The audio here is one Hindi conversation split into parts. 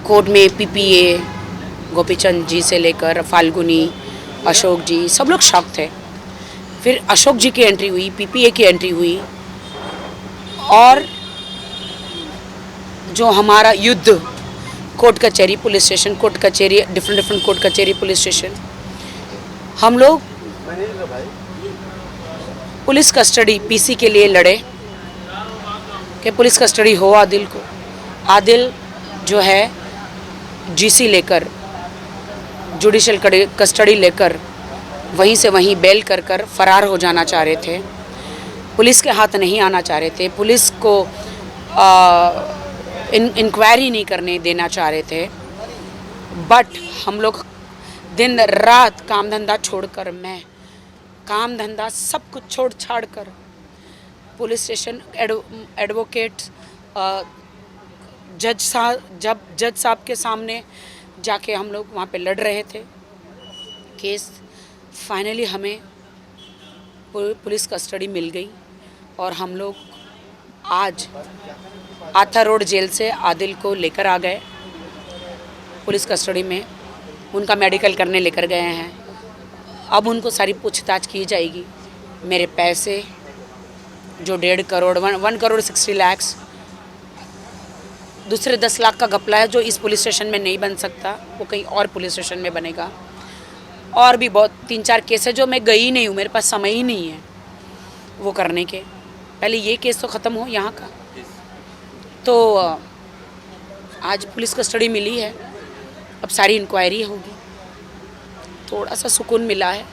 कोर्ट में पीपीए गोपीचंद जी से लेकर फाल्गुनी, अशोक जी, सब लोग शॉक थे। फिर अशोक जी की एंट्री हुई, पीपीए की एंट्री हुई, और जो हमारा युद्ध कोर्ट कचहरी पुलिस स्टेशन, कोर्ट कचहरी, डिफरेंट डिफरेंट कोर्ट कचहरी पुलिस स्टेशन, हम लोग पुलिस कस्टडी पीसी के लिए लड़े कि पुलिस कस्टडी हो आदिल को। आदिल जो है जीसी लेकर, जुडिशल कस्टडी लेकर वहीं से वहीं बेल कर कर फरार हो जाना चाह रहे थे। पुलिस के हाथ नहीं आना चाह रहे थे, पुलिस को इंक्वायरी नहीं करने देना चाह रहे थे। बट हम लोग दिन रात काम धंधा छोड़कर, मैं काम धंधा सब कुछ छोड़ छाड़ कर पुलिस स्टेशन, एडवोकेट, जज साहब के सामने जाके हम लोग वहाँ पे लड़ रहे थे केस। फाइनली हमें पुलिस कस्टडी मिल गई और हम लोग आज आथा रोड जेल से आदिल को लेकर आ गए पुलिस कस्टडी में। उनका मेडिकल करने लेकर गए हैं। अब उनको सारी पूछताछ की जाएगी। मेरे पैसे जो 1.5 करोड़, 1 करोड़ 60 लाख, दूसरे 10 लाख का घपला है जो इस पुलिस स्टेशन में नहीं बन सकता, वो कहीं और पुलिस स्टेशन में बनेगा। और भी बहुत 3-4 केस है जो मैं गई नहीं हूँ, मेरे पास समय ही नहीं है वो करने के। पहले ये केस तो ख़त्म हो यहाँ का। तो आज पुलिस कस्टडी मिली है, अब सारी इंक्वायरी होगी। थोड़ा सा सुकून मिला है,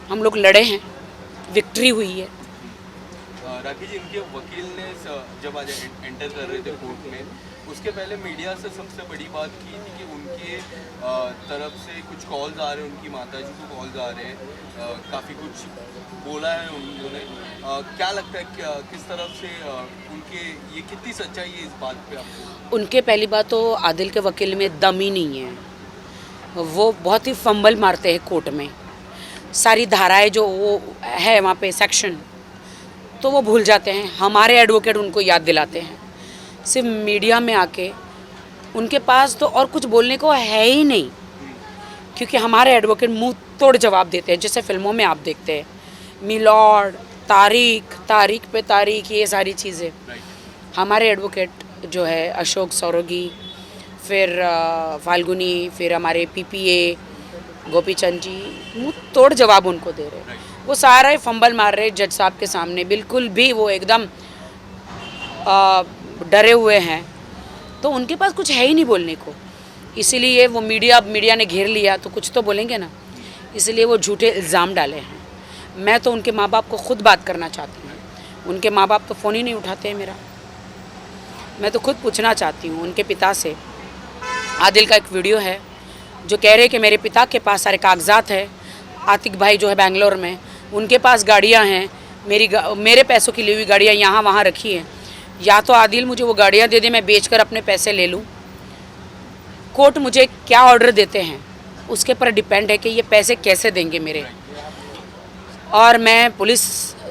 हम लोग लड़े हैं, विक्ट्री हुई है। राखी जी, इनके वकील ने जब आज एंटर कर रहे थे कोर्ट में, उसके पहले मीडिया से सबसे बड़ी बात की थी कि उनके तरफ से कुछ कॉल्स आ रहे हैं, उनकी माता जी को कॉल्स आ रहे हैं, काफ़ी कुछ बोला है उन्होंने। क्या लगता है किस तरफ से उनके, ये कितनी सच्चाई है इस बात पे आपको? उनके पहली बात तो आदिल के वकील में दम ही नहीं है। वो बहुत ही फंबल मारते हैं कोर्ट में। सारी धाराएं जो वो है वहाँ पे सेक्शन, तो वो भूल जाते हैं। हमारे एडवोकेट उनको याद दिलाते हैं। सिर्फ मीडिया में आके उनके पास तो और कुछ बोलने को है ही नहीं, क्योंकि हमारे एडवोकेट मुंह तोड़ जवाब देते हैं। जैसे फिल्मों में आप देखते हैं, मिलॉर्ड, तारीख पे तारीख, ये सारी चीज़ें। हमारे एडवोकेट जो है अशोक सौरगी, फिर फाल्गुनी, फिर हमारे पीपीए गोपीचंद जी, मुंह तोड़ जवाब उनको दे रहे हैं। वो सारा फंबल मार रहे जज साहब के सामने, बिल्कुल भी वो एकदम डरे हुए हैं। तो उनके पास कुछ है ही नहीं बोलने को, इसीलिए वो मीडिया ने घेर लिया तो कुछ तो बोलेंगे ना, इसलिए वो झूठे इल्ज़ाम डाले हैं। मैं तो उनके माँ बाप को खुद बात करना चाहती हूँ। उनके माँ बाप तो फ़ोन ही नहीं उठाते हैं मेरा। मैं तो खुद पूछना चाहती हूँ उनके पिता से। आदिल का एक वीडियो है जो कह रहे हैं कि मेरे पिता के पास सारे कागजात है, आतिक भाई जो है बेंगलोर में, उनके पास गाड़ियाँ हैं, मेरे पैसों की ली हुई गाड़ियाँ यहाँ वहाँ रखी हैं। या तो आदिल मुझे वो गाड़ियाँ दे दे, मैं बेचकर अपने पैसे ले लूँ। कोर्ट मुझे क्या ऑर्डर देते हैं उसके पर डिपेंड है कि ये पैसे कैसे देंगे मेरे। और मैं पुलिस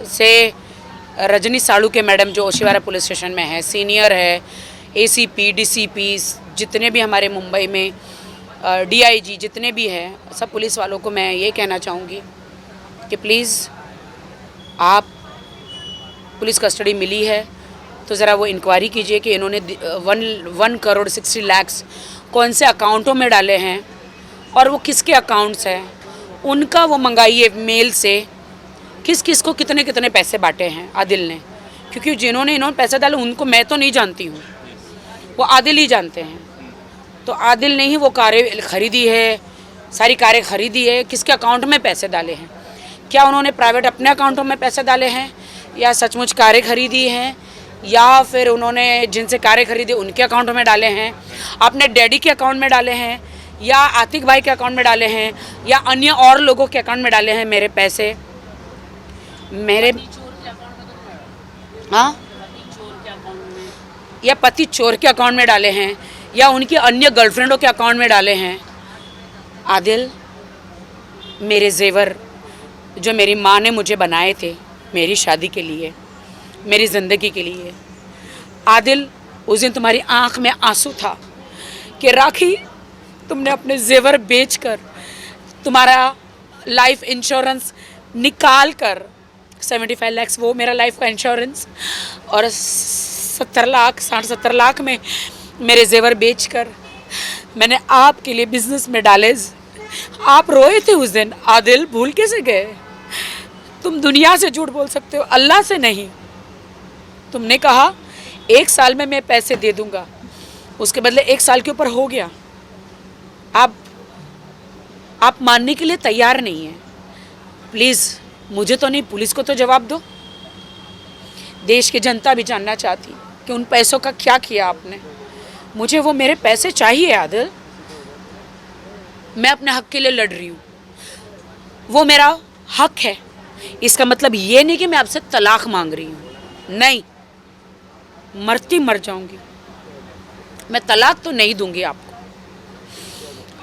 से रजनी साड़ू के मैडम जो ओशिवारा पुलिस स्टेशन में है, सीनियर है, एसीपी, डीसीपी, जितने भी हमारे मुंबई में डीआईजी जितने भी हैं, सब पुलिस वालों को मैं ये कहना चाहूँगी कि प्लीज़ आप, पुलिस कस्टडी मिली है तो ज़रा वो इंक्वायरी कीजिए कि इन्होंने 1 करोड़ 60 लाख कौन से अकाउंटों में डाले हैं और वो किसके अकाउंट्स हैं, उनका वो मंगाइए मेल से, किस किस को कितने कितने पैसे बांटे हैं आदिल ने। क्योंकि इन्होंने पैसे डाले उनको मैं तो नहीं जानती हूँ, वो आदिल ही जानते हैं। तो आदिल ने ही वो कारें खरीदी है, सारी कारें खरीदी है, किसके अकाउंट में पैसे डाले हैं, क्या उन्होंने प्राइवेट अपने अकाउंटों में पैसे डाले हैं या सचमुच कारें खरीदी हैं, या फिर उन्होंने जिनसे कारें खरीदी उनके अकाउंट में डाले हैं, अपने डैडी के अकाउंट में डाले हैं, या आतिक भाई के अकाउंट में डाले हैं, या अन्य और लोगों के अकाउंट में डाले हैं मेरे पैसे। मेरे हाँ, या पति चोर के अकाउंट में डाले हैं, या उनकी अन्य गर्लफ्रेंडों के अकाउंट में डाले हैं। आदिल, मेरे जेवर जो मेरी माँ ने मुझे बनाए थे मेरी शादी के लिए, मेरी ज़िंदगी के लिए, आदिल उस दिन तुम्हारी आँख में आंसू था कि राखी, तुमने अपने जेवर बेचकर, तुम्हारा लाइफ इंश्योरेंस निकाल कर 75 लाख वो मेरा लाइफ का इंश्योरेंस, और 70 लाख 60-70 लाख में मेरे जेवर बेचकर मैंने आपके लिए बिजनेस में डाले। आप रोए थे उस दिन। आदिल भूल कैसे गए? तुम दुनिया से झूठ बोल सकते हो, अल्लाह से नहीं। तुमने कहा 1 साल में मैं पैसे दे दूंगा, उसके बदले 1 साल के ऊपर हो गया। आप मानने के लिए तैयार नहीं हैं। प्लीज़ मुझे तो नहीं, पुलिस को तो जवाब दो। देश की जनता भी जानना चाहती कि उन पैसों का क्या किया आपने। मुझे वो मेरे पैसे चाहिए आदिल। मैं अपने हक के लिए लड़ रही हूँ, वो मेरा हक है। इसका मतलब ये नहीं कि मैं आपसे तलाक मांग रही हूँ, नहीं, मरती मर जाऊंगी, मैं तलाक तो नहीं दूंगी आपको।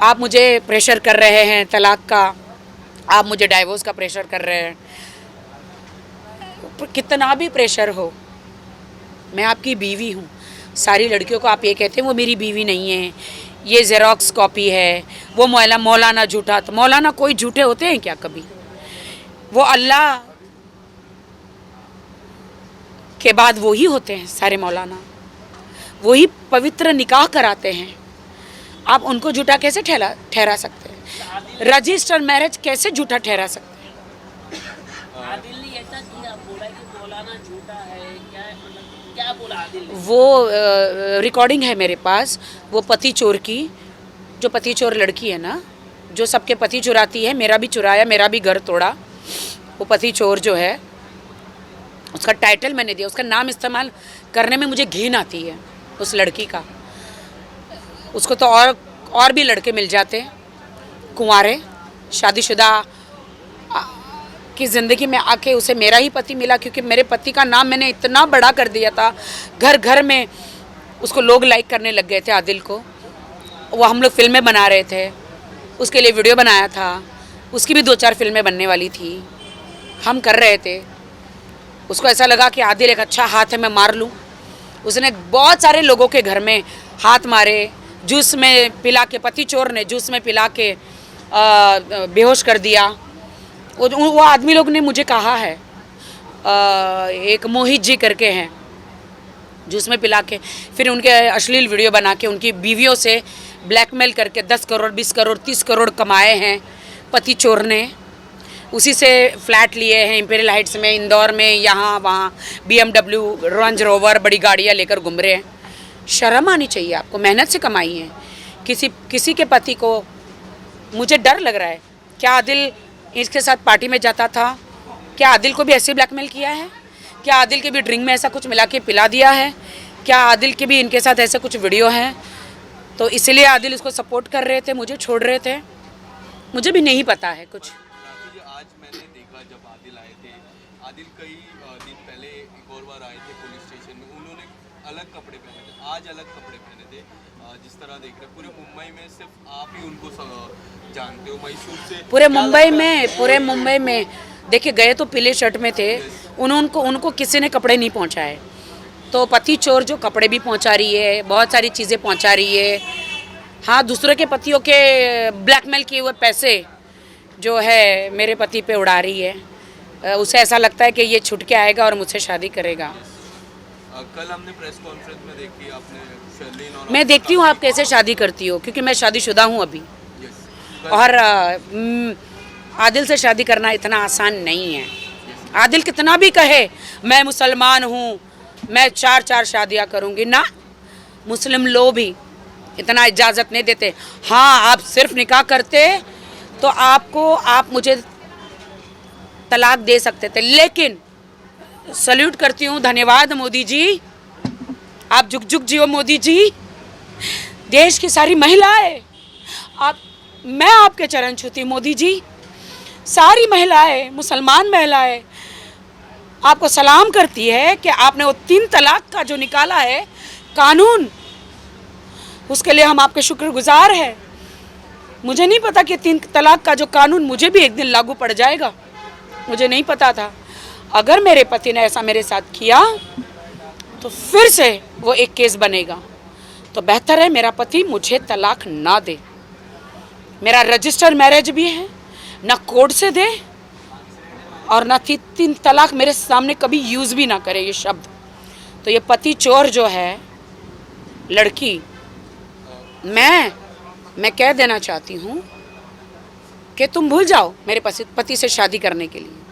आप मुझे प्रेशर कर रहे हैं तलाक का, आप मुझे डाइवोर्स का प्रेशर कर रहे हैं। कितना भी प्रेशर हो, मैं आपकी बीवी हूँ। सारी लड़कियों को आप ये कहते हैं वो मेरी बीवी नहीं है, ये जेरोक्स कॉपी है, वो मौलाना झूठा। तो मौलाना कोई झूठे होते हैं क्या कभी? वो अल्लाह के बाद वो ही होते हैं सारे मौलाना, वही पवित्र निकाह कराते हैं। आप उनको झूठा कैसे ठहरा सकते हैं? रजिस्टर मैरिज कैसे झूठा ठहरा सकते हैं? आदिल ने ऐसा किया, बोला कि मौलाना झूठा है, क्या बोला आदिल ने? वो रिकॉर्डिंग है मेरे पास, वो पति चोर की, जो पति चोर लड़की है ना, जो सबके पति चुराती है, मेरा भी चुराया, मेरा भी घर तोड़ा। वो पति चोर जो है, उसका टाइटल मैंने दिया, उसका नाम इस्तेमाल करने में मुझे घिन आती है उस लड़की का। उसको तो और भी लड़के मिल जाते, कुंवारे शादीशुदा की ज़िंदगी में आके उसे मेरा ही पति मिला, क्योंकि मेरे पति का नाम मैंने इतना बड़ा कर दिया था, घर घर में उसको लोग लाइक करने लग गए थे आदिल को। वो हम लोग फिल्में बना रहे थे, उसके लिए वीडियो बनाया था, उसकी भी 2-4 फिल्में बनने वाली थी, हम कर रहे थे। उसको ऐसा लगा कि आदिल एक अच्छा हाथ है, मैं मार लूँ। उसने बहुत सारे लोगों के घर में हाथ मारे, जूस में पिला के, पति चोर ने जूस में पिला के बेहोश कर दिया। वो आदमी लोग ने मुझे कहा है, एक मोहित जी करके हैं, जूस में पिला के फिर उनके अश्लील वीडियो बना के उनकी बीवियों से ब्लैकमेल करके 10 करोड़ 20 करोड़ 30 करोड़ कमाए हैं पति चोर ने। उसी से फ्लैट लिए हैं इंपीरियल हाइट्स में, इंदौर में, यहाँ वहाँ, BMW, रेंज रोवर, बड़ी गाड़ियाँ लेकर घूम रहे हैं। शर्म आनी चाहिए आपको, मेहनत से कमाई है। किसी के पति को, मुझे डर लग रहा है, क्या आदिल इसके साथ पार्टी में जाता था? क्या आदिल को भी ऐसे ब्लैकमेल किया है? क्या आदिल के भी ड्रिंक में ऐसा कुछ मिला के पिला दिया है? क्या आदिल के भी इनके साथ ऐसे कुछ वीडियो हैं? तो इसलिए आदिल इसको सपोर्ट कर रहे थे, मुझे छोड़ रहे थे। मुझे भी नहीं पता है कुछ। राखी जी, आज मैंने देखा जब आदिल आए थे, आदिल कई दिन पहले एक और बार आए थे पुलिस स्टेशन में, उन्होंने अलग कपड़े पहने थे, आज अलग कपड़े पहने थे। जिस तरह देख रहे पूरे मुंबई में सिर्फ आप ही उनको जानते हो, मैसूर से पूरे मुंबई में देखिए, गए तो पीले शर्ट में थे, उनको किसी ने कपड़े नहीं पहुंचाए। तो पति चोर जो कपड़े भी पहुंचा रही है, बहुत सारी चीज़ें पहुंचा रही है। हाँ, दूसरे के पतियों के ब्लैकमेल किए हुए पैसे जो है मेरे पति पे उड़ा रही है। उसे ऐसा लगता है कि ये छुट के आएगा और मुझसे शादी करेगा। कल हमने प्रेस कॉन्फ्रेंस में देखी आपने शर्लीन और मैं देखती हूँ आप कैसे शादी करती हो, क्योंकि मैं शादीशुदा हूँ अभी। और आदिल से शादी करना इतना आसान नहीं है। आदिल कितना भी कहे मैं मुसलमान हूँ, मैं 4 शादियाँ करूँगी, ना, मुस्लिम लोग भी इतना इजाज़त नहीं देते। हाँ, आप सिर्फ निकाह करते तो आप मुझे तलाक दे सकते थे। लेकिन सल्यूट करती हूँ, धन्यवाद मोदी जी, आप जुग जुग जियो मोदी जी। देश की सारी महिलाएं, मैं आपके चरण छूती मोदी जी। सारी महिलाएं, मुसलमान महिलाएं आपको सलाम करती है कि आपने वो 3 तलाक का जो निकाला है कानून, उसके लिए हम आपके शुक्रगुजार हैं। मुझे नहीं पता कि 3 तलाक का जो कानून मुझे भी एक दिन लागू पड़ जाएगा, मुझे नहीं पता था। अगर मेरे पति ने ऐसा मेरे साथ किया तो फिर से वो एक केस बनेगा। तो बेहतर है मेरा पति मुझे तलाक ना दे। मेरा रजिस्टर्ड मैरिज भी है, ना कोर्ट से दे और ना तीन तलाक मेरे सामने कभी यूज़ भी ना करे ये शब्द। तो ये पति चोर जो है लड़की, मैं कह देना चाहती हूँ कि तुम भूल जाओ मेरे पति से शादी करने के लिए।